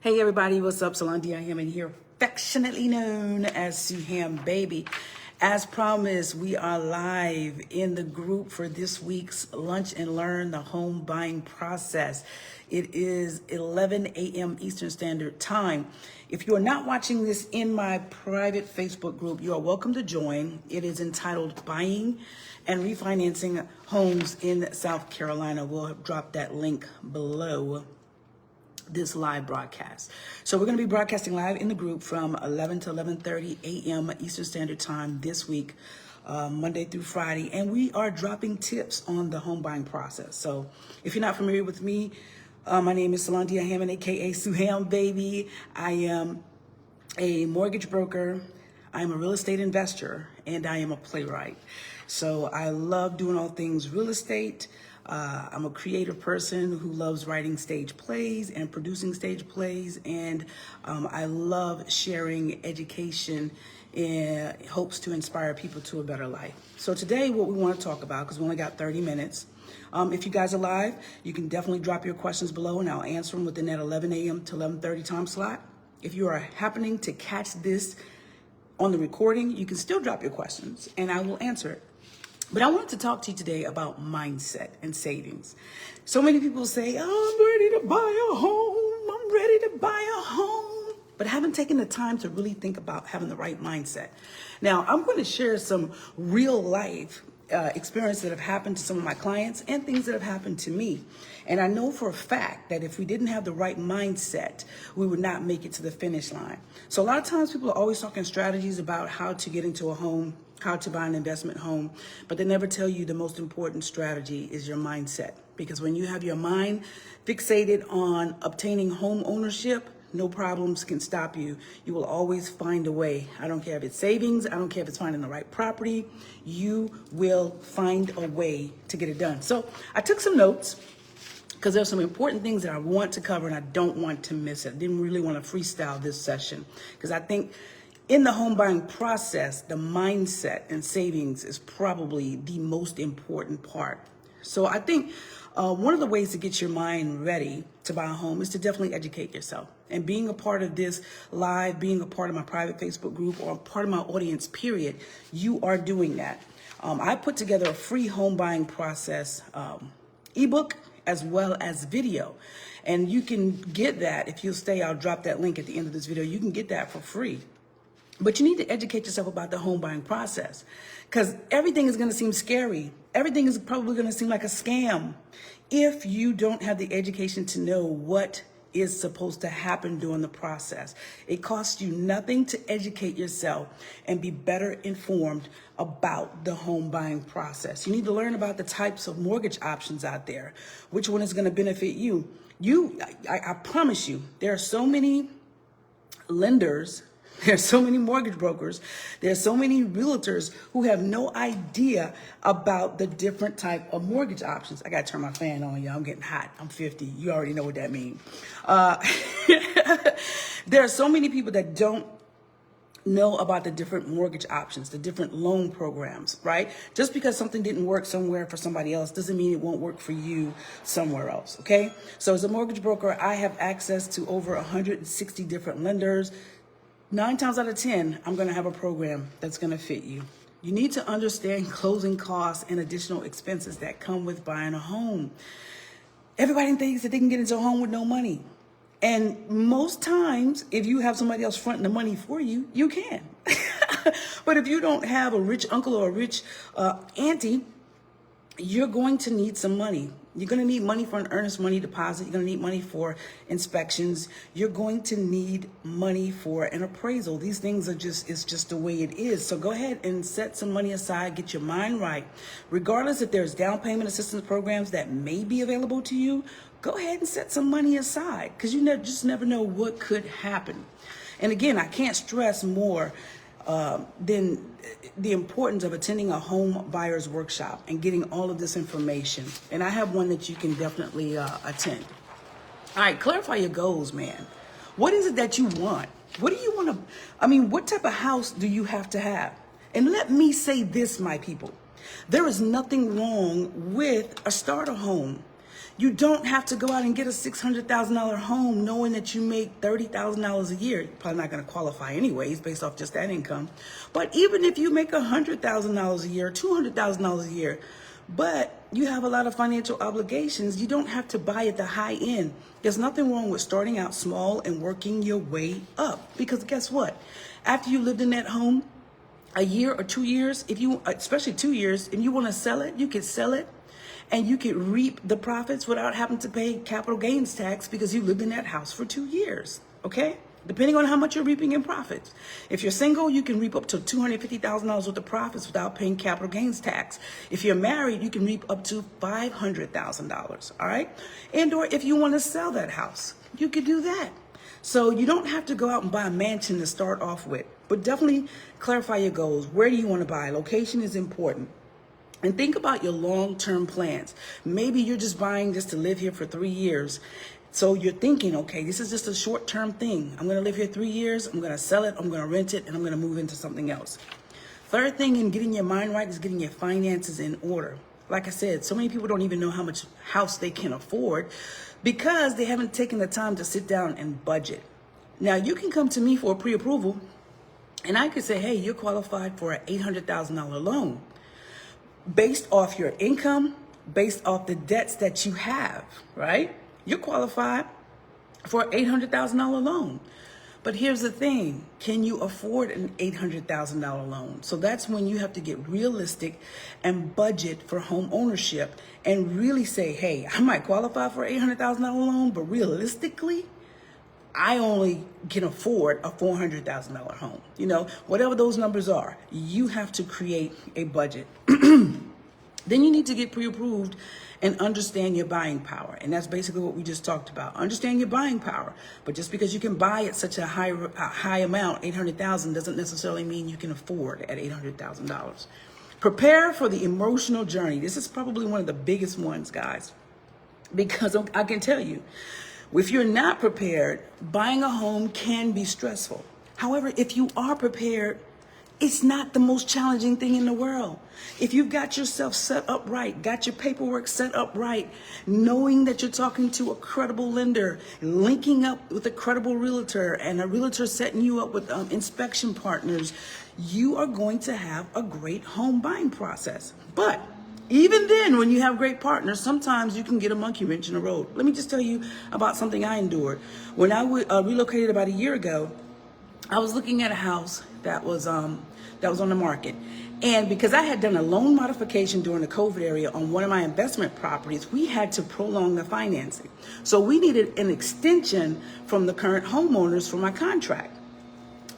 Hey everybody, what's up? Salandi, I am in here, affectionately known as Sueham, baby. As promised, we are live in the group for this week's Lunch and Learn the Home Buying Process. It is 11 a.m. Eastern Standard Time. If you are not watching this in my private Facebook group, you are welcome to join. It is entitled Buying and Refinancing Homes in South Carolina. We'll drop that link below this live broadcast. So we're going to be broadcasting live in the group from 11 to 11:30 a.m. Eastern Standard Time this week, Monday through Friday, and we are dropping tips on the home buying process. So if you're not familiar with me, my name is Salandi Hammond, aka Sueham, baby. I am a mortgage broker, I am a real estate investor, and I am a playwright. So I love doing all things real estate. I'm a creative person who loves writing stage plays and producing stage plays, and I love sharing education in hopes to inspire people to a better life. So today what we want to talk about, because we only got 30 minutes, if you guys are live, you can definitely drop your questions below and I'll answer them within that 11 a.m. to 11:30 time slot. If you are happening to catch this on the recording, you can still drop your questions and I will answer it. But I wanted to talk to you today about mindset and savings. So many people say, oh, I'm ready to buy a home. I'm ready to buy a home. But haven't taken the time to really think about having the right mindset. Now, I'm going to share some real life experience that have happened to some of my clients and things that have happened to me. And I know for a fact that if we didn't have the right mindset, we would not make it to the finish line. So a lot of times people are always talking strategies about how to get into a home, how to buy an investment home, but they never tell you the most important strategy is your mindset. Because when you have your mind fixated on obtaining home ownership, no problems can stop you. You will always find a way. I don't care if it's savings, I don't care if it's finding the right property, you will find a way to get it done. So I took some notes because there's some important things that I want to cover and I don't want to miss it. I didn't really want to freestyle this session because I think in the home buying process, the mindset and savings is probably the most important part. So I think one of the ways to get your mind ready to buy a home is to definitely educate yourself. And being a part of this live, being a part of my private Facebook group or part of my audience, period, you are doing that. I put together a free home buying process ebook as well as video. And you can get that, if you'll stay, I'll drop that link at the end of this video. You can get that for free. But you need to educate yourself about the home buying process because everything is going to seem scary. Everything is probably going to seem like a scam if you don't have the education to know what is supposed to happen during the process. It costs you nothing to educate yourself and be better informed about the home buying process. You need to learn about the types of mortgage options out there, which one is going to benefit you. I promise you, there are so many lenders, there's so many mortgage brokers, there's so many realtors who have no idea about the different type of mortgage options. I got to turn my fan on, y'all. I'm getting hot. I'm 50. You already know what that means. There are so many people that don't know about the different mortgage options, the different loan programs, right? Just because something didn't work somewhere for somebody else doesn't mean it won't work for you somewhere else, okay? So as a mortgage broker, I have access to over 160 different lenders. 9 times out of 10, I'm going to have a program that's going to fit you. You need to understand closing costs and additional expenses that come with buying a home. Everybody thinks that they can get into a home with no money. And most times, if you have somebody else fronting the money for you, you can. But if you don't have a rich uncle or a rich auntie, you're going to need some money. You're going to need money for an earnest money deposit. You're going to need money for inspections. You're going to need money for an appraisal. These things are it's just the way it is. So go ahead and set some money aside, get your mind right. Regardless if there's down payment assistance programs that may be available to you, go ahead and set some money aside because you just never know what could happen. And again, I can't stress more than the importance of attending a home buyer's workshop and getting all of this information. And I have one that you can definitely attend. All right, clarify your goals, man. What is it that you want? What do you want to, what type of house do you have to have? And let me say this, my people. There is nothing wrong with a starter home. You don't have to go out and get a $600,000 home knowing that you make $30,000 a year. You're probably not going to qualify anyways based off just that income. But even if you make $100,000 a year, $200,000 a year, but you have a lot of financial obligations, you don't have to buy at the high end. There's nothing wrong with starting out small and working your way up. Because guess what? After you lived in that home a year or 2 years, especially 2 years, if you want to sell it, you can sell it. And you could reap the profits without having to pay capital gains tax because you lived in that house for 2 years, okay? Depending on how much you're reaping in profits. If you're single, you can reap up to $250,000 worth of profits without paying capital gains tax. If you're married, you can reap up to $500,000, all right? And or if you want to sell that house, you could do that. So you don't have to go out and buy a mansion to start off with, but definitely clarify your goals. Where do you want to buy? Location is important. And think about your long-term plans. Maybe you're just buying just to live here for 3 years. So you're thinking, okay, this is just a short-term thing. I'm going to live here 3 years. I'm going to sell it. I'm going to rent it. And I'm going to move into something else. Third thing in getting your mind right is getting your finances in order. Like I said, so many people don't even know how much house they can afford because they haven't taken the time to sit down and budget. Now, you can come to me for a pre-approval, and I could say, hey, you're qualified for an $800,000 loan. Based off your income, based off the debts that you have, right? You're qualified for an $800,000 loan. But here's the thing, can you afford an $800,000 loan? So that's when you have to get realistic and budget for home ownership and really say, hey, I might qualify for an $800,000 loan, but realistically, I only can afford a $400,000 home. You know, whatever those numbers are, you have to create a budget. Then you need to get pre-approved and understand your buying power. And that's basically what we just talked about. Understand your buying power. But just because you can buy at such a high amount, $800,000, doesn't necessarily mean you can afford at $800,000. Prepare for the emotional journey. This is probably one of the biggest ones, guys, because I can tell you, if you're not prepared, buying a home can be stressful. However, if you are prepared, it's not the most challenging thing in the world. If you've got yourself set up right, got your paperwork set up right, knowing that you're talking to a credible lender, linking up with a credible realtor, and a realtor setting you up with inspection partners, you are going to have a great home buying process. But even then, when you have great partners, sometimes you can get a monkey wrench in the road. Let me just tell you about something I endured. When I relocated about a year ago, I was looking at a house that was on the market. And because I had done a loan modification during the COVID area on one of my investment properties, we had to prolong the financing. So we needed an extension from the current homeowners for my contract.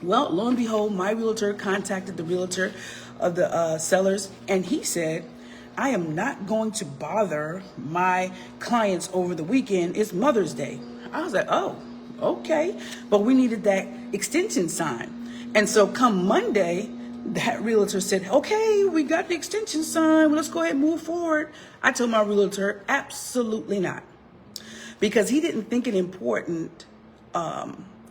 Well, lo and behold, my realtor contacted the realtor of the sellers, and he said, I am not going to bother my clients over the weekend. It's Mother's Day. I was like, oh, okay. But we needed that extension signed. And so come Monday, that realtor said, okay, we got the extension signed. Let's go ahead and move forward. I told my realtor, absolutely not. Because he didn't think it important.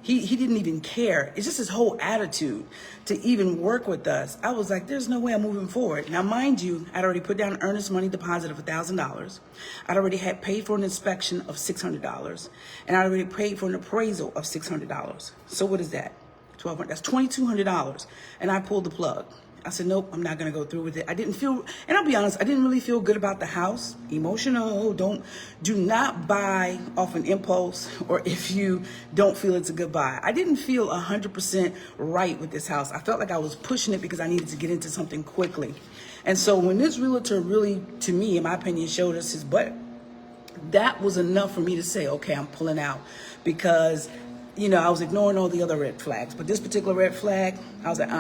He didn't even care. It's just his whole attitude to even work with us. I was like, there's no way I'm moving forward. Now, mind you, I'd already put down an earnest money deposit of $1,000. I'd already had paid for an inspection of $600. And I already paid for an appraisal of $600. So what is that? $1,200. That's $2,200. And I pulled the plug. I said, nope, I'm not going to go through with it. I didn't feel, and I'll be honest, I didn't really feel good about the house. Emotional, do not buy off an impulse or if you don't feel it's a good buy. I didn't feel 100% right with this house. I felt like I was pushing it because I needed to get into something quickly. And so when this realtor really, to me, in my opinion, showed us his butt, that was enough for me to say, okay, I'm pulling out because I was ignoring all the other red flags. But this particular red flag, I was like,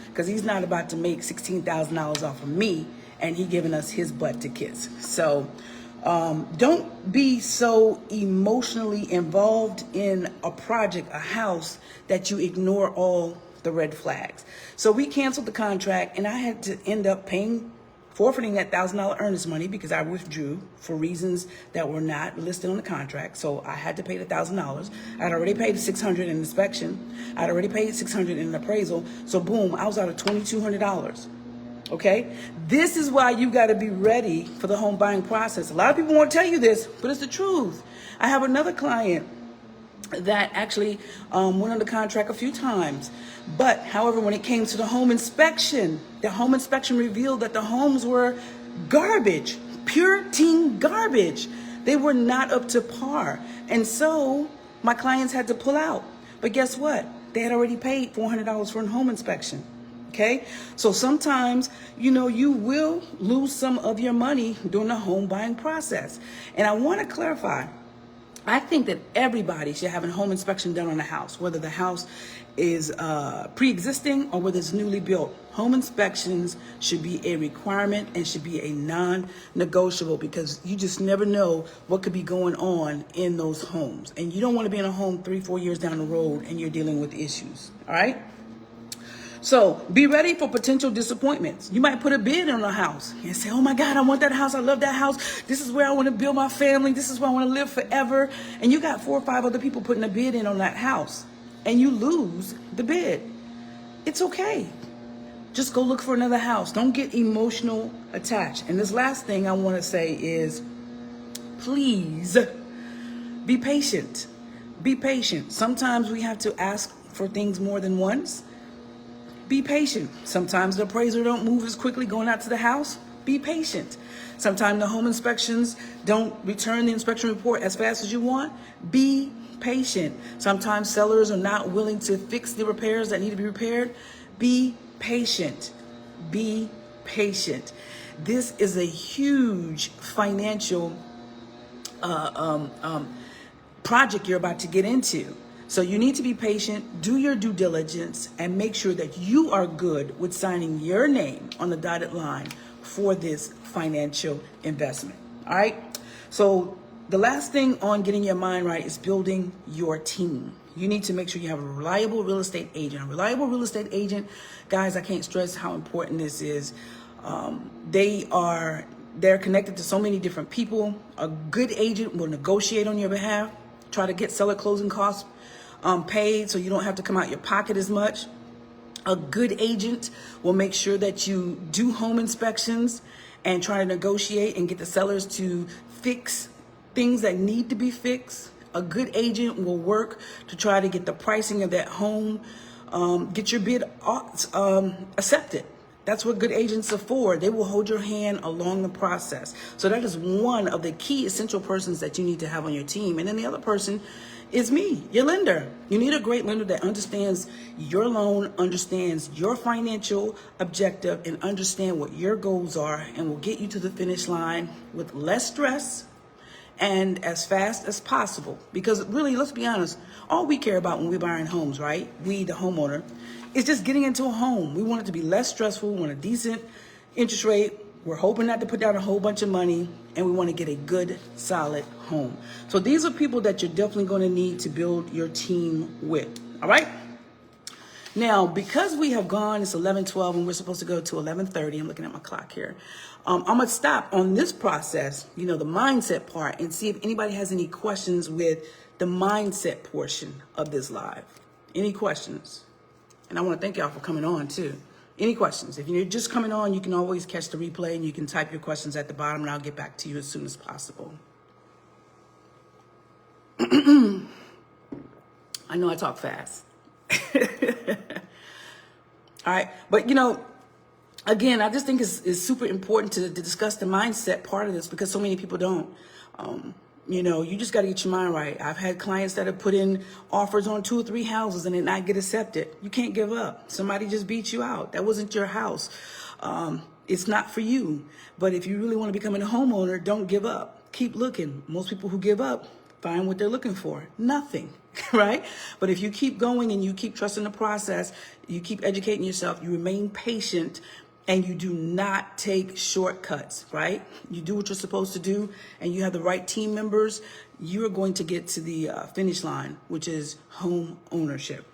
because he's not about to make $16,000 off of me, and he giving us his butt to kiss. So don't be so emotionally involved in a project, a house, that you ignore all the red flags. So we canceled the contract, and I had to end up forfeiting that $1,000 earnest money because I withdrew for reasons that were not listed on the contract. So I had to pay the $1,000. I'd already paid $600 in inspection. I'd already paid $600 in appraisal. So boom, I was out of $2,200. Okay, this is why you got to be ready for the home buying process. A lot of people won't tell you this, but it's the truth. I have another client that actually went under contract a few times. But however, when it came to the home inspection revealed that the homes were garbage, pure teen garbage. They were not up to par. And so my clients had to pull out. But guess what? They had already paid $400 for a home inspection. Okay, so sometimes, you will lose some of your money during the home buying process. And I want to clarify, I think that everybody should have a home inspection done on a house, whether the house is pre-existing or whether it's newly built. Home inspections should be a requirement and should be a non-negotiable, because you just never know what could be going on in those homes. And you don't want to be in a home 3-4 years down the road and you're dealing with issues. All right. So be ready for potential disappointments. You might put a bid on a house and say, oh my God, I want that house. I love that house. This is where I want to build my family. This is where I want to live forever. And you got 4 or 5 other people putting a bid in on that house and you lose the bid. It's okay. Just go look for another house. Don't get emotional attached. And this last thing I want to say is, please be patient. Be patient. Sometimes we have to ask for things more than once. Be patient. Sometimes the appraiser don't move as quickly going out to the house. Be patient. Sometimes the home inspections don't return the inspection report as fast as you want. Be patient. Sometimes sellers are not willing to fix the repairs that need to be repaired. Be patient. Be patient. This is a huge financial project you're about to get into. So you need to be patient, do your due diligence, and make sure that you are good with signing your name on the dotted line for this financial investment. All right. So the last thing on getting your mind right is building your team. You need to make sure you have a reliable real estate agent. A reliable real estate agent, guys, I can't stress how important this is. They're connected to so many different people. A good agent will negotiate on your behalf, try to get seller closing costs paid so you don't have to come out your pocket as much. A good agent will make sure that you do home inspections and try to negotiate and get the sellers to fix things that need to be fixed. A good agent will work to try to get the pricing of that home, get your bid accepted. That's what good agents are for. They will hold your hand along the process. So that is one of the key essential persons that you need to have on your team. And then the other person is me, your lender. You need a great lender that understands your loan, understands your financial objective, and understand what your goals are, and will get you to the finish line with less stress and as fast as possible. Because really, let's be honest, all we care about when we're buying homes, right? We, the homeowner, is just getting into a home. We want it to be less stressful. We want a decent interest rate. We're hoping not to put down a whole bunch of money, and we want to get a good, solid home. So these are people that you're definitely going to need to build your team with. All right. Now, because we have gone, it's 11:12, and we're supposed to go to 11:30. I'm looking at my clock here. I'm going to stop on this process, the mindset part, and see if anybody has any questions with the mindset portion of this live. Any questions? And I want to thank y'all for coming on too. Any questions? If you're just coming on, you can always catch the replay and you can type your questions at the bottom, and I'll get back to you as soon as possible. I know I talk fast. All right. But, again, I just think it's super important to discuss the mindset part of this, because so many people don't. You just got to get your mind right. I've had clients that have put in offers on 2 or 3 houses and it not get accepted. You can't give up. Somebody just beat you out. That wasn't your house. It's not for you. But if you really want to become a homeowner, don't give up. Keep looking. Most people who give up find what they're looking for. Nothing, right? But if you keep going and you keep trusting the process, you keep educating yourself, you remain patient, and you do not take shortcuts, right? You do what you're supposed to do, and you have the right team members, you're going to get to the finish line, which is home ownership.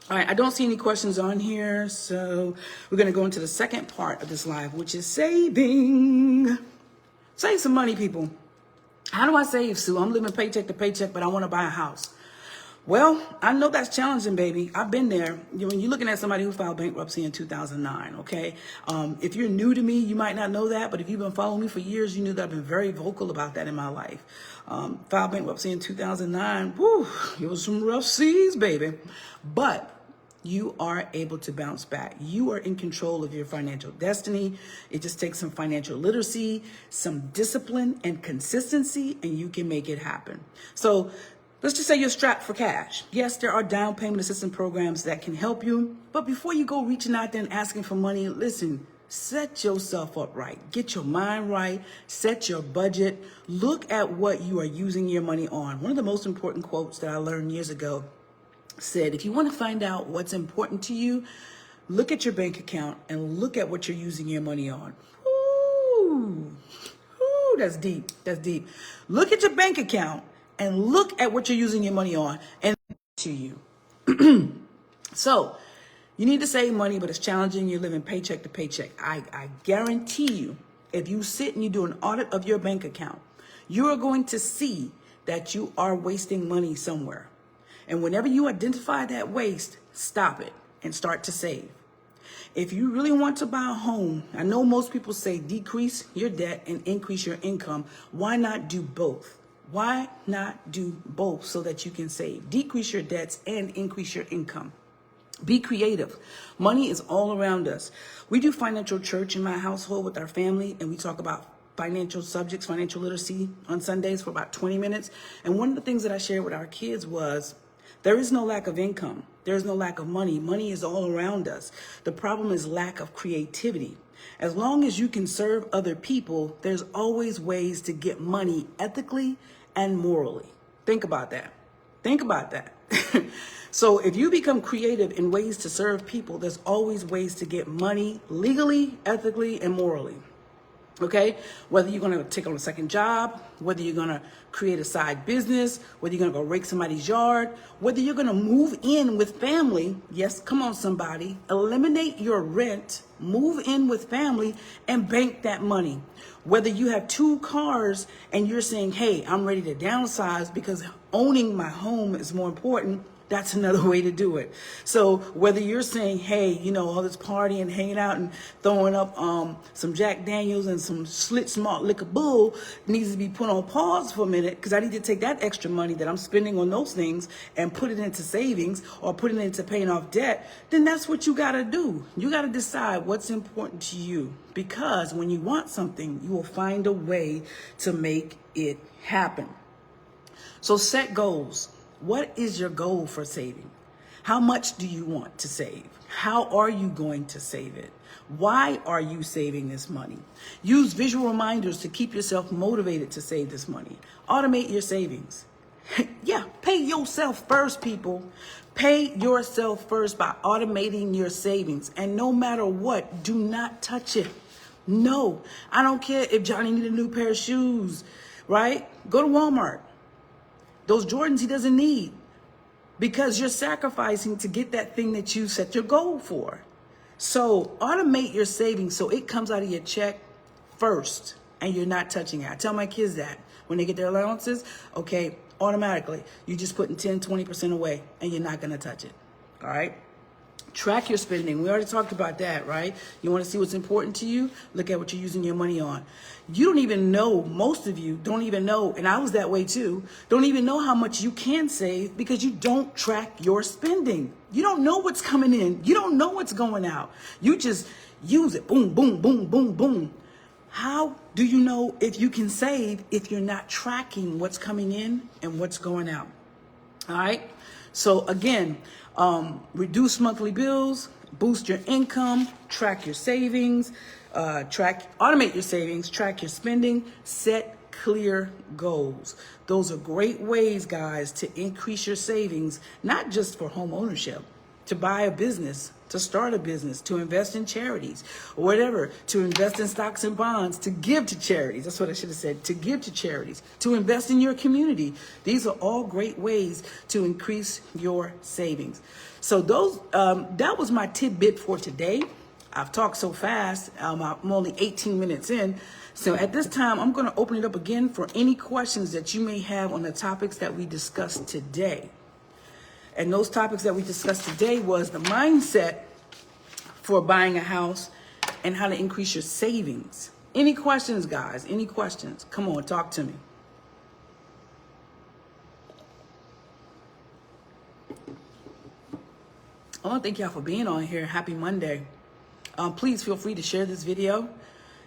All right, I don't see any questions on here, so we're going to go into the second part of this live, which is saving. Save some money, people. How do I save, Sue? I'm living paycheck to paycheck, but I want to buy a house. Well, I know that's challenging, baby. I've been there. When you're looking at somebody who filed bankruptcy in 2009, okay? If you're new to me, you might not know that, but if you've been following me for years, you knew that I've been very vocal about that in my life. Filed bankruptcy in 2009, whew, it was some rough seas, baby. But you are able to bounce back. You are in control of your financial destiny. It just takes some financial literacy, some discipline and consistency, and you can make it happen. So let's just say you're strapped for cash. Yes, there are down payment assistance programs that can help you, but before you go reaching out there and asking for money, listen, set yourself up right. Get your mind right, set your budget, look at what you are using your money on. One of the most important quotes that I learned years ago said, if you want to find out what's important to you, look at your bank account and look at what you're using your money on. Ooh, that's deep. That's deep. Look at your bank account and look at what you're using your money on and to you. So you need to save money, but it's challenging. You're living paycheck to paycheck. I guarantee you, if you sit and you do an audit of your bank account, you are going to see that you are wasting money somewhere. And whenever you identify that waste, stop it and start to save. If you really want to buy a home, I know most people say decrease your debt and increase your income. Why not do both? Why not do both so that you can save? Decrease your debts and increase your income. Be creative. Money is all around us. We do financial church in my household with our family, and we talk about financial subjects, financial literacy on Sundays for about 20 minutes. And one of the things that I shared with our kids was, there is no lack of income. There is no lack of money. Money is all around us. The problem is lack of creativity. As long as you can serve other people, there's always ways to get money ethically and morally. Think about that. Think about that. So if you become creative in ways to serve people, there's always ways to get money legally, ethically, and morally. Okay, whether you're going to take on a second job, whether you're going to create a side business, whether you're going to go rake somebody's yard, whether you're going to move in with family. Yes, come on, somebody. Eliminate your rent, move in with family, and bank that money. Whether you have 2 cars and you're saying, hey, I'm ready to downsize because owning my home is more important. That's another way to do it. So whether you're saying, hey, you know, all this partying, hanging out and throwing up some Jack Daniels and some Schlitz Malt Liquor Bull needs to be put on pause for a minute, because I need to take that extra money that I'm spending on those things and put it into savings or put it into paying off debt, then that's what you got to do. You got to decide what's important to you, because when you want something, you will find a way to make it happen. So set goals. What is your goal for saving? How much do you want to save? How are you going to save it? Why are you saving this money? Use visual reminders to keep yourself motivated to save this money. Automate your savings. Yeah, pay yourself first, people. Pay yourself first by automating your savings. And no matter what, do not touch it. No, I don't care if Johnny needs a new pair of shoes, right? Go to Walmart. Those Jordans he doesn't need, because you're sacrificing to get that thing that you set your goal for. So automate your savings so it comes out of your check first and you're not touching it. I tell my kids that when they get their allowances, okay, automatically, you're just putting 10, 20% away and you're not going to touch it. All right. Track your spending. We already talked about that, right? You want to see what's important to you? Look at what you're using your money on. You don't even know, most of you don't even know, and I was that way too, don't even know how much you can save because you don't track your spending. You don't know what's coming in. You don't know what's going out. You just use it. Boom, boom, boom, boom, boom. How do you know if you can save if you're not tracking what's coming in and what's going out? All right. So again, reduce monthly bills, boost your income, track your savings, automate your savings, track your spending, set clear goals. Those are great ways, guys, to increase your savings, not just for home ownership, to buy a business, to start a business, to invest in charities, or whatever, to invest in stocks and bonds, to give to charities. That's what I should have said, to give to charities, to invest in your community. These are all great ways to increase your savings. So those, that was my tidbit for today. I've talked so fast, I'm only 18 minutes in. So at this time, I'm going to open it up again for any questions that you may have on the topics that we discussed today. And those topics that we discussed today was the mindset for buying a house and how to increase your savings. Any questions, guys? Any questions? Come on, talk to me. I want to thank y'all for being on here. Happy Monday. Please feel free to share this video.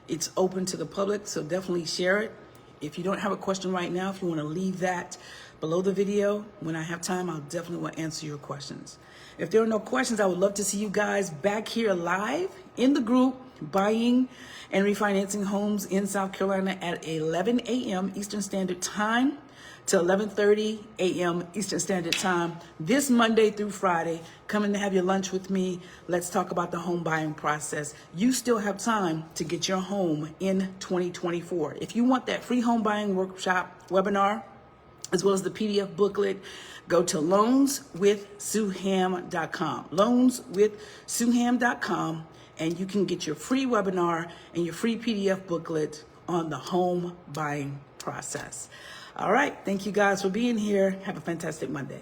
It's open to the public, so definitely share it. If you don't have a question right now, if you want to leave that below the video, when I have time, I'll definitely want to answer your questions. If there are no questions, I would love to see you guys back here live in the group, buying and refinancing homes in South Carolina at 11 a.m. Eastern Standard Time to 11:30 a.m. Eastern Standard Time this Monday through Friday. Come in to have your lunch with me. Let's talk about the home buying process. You still have time to get your home in 2024. If you want that free home buying workshop webinar, as well as the PDF booklet, go to loanswithsueham.com. Loanswithsueham.com, and you can get your free webinar and your free PDF booklet on the home buying process. All right. Thank you guys for being here. Have a fantastic Monday.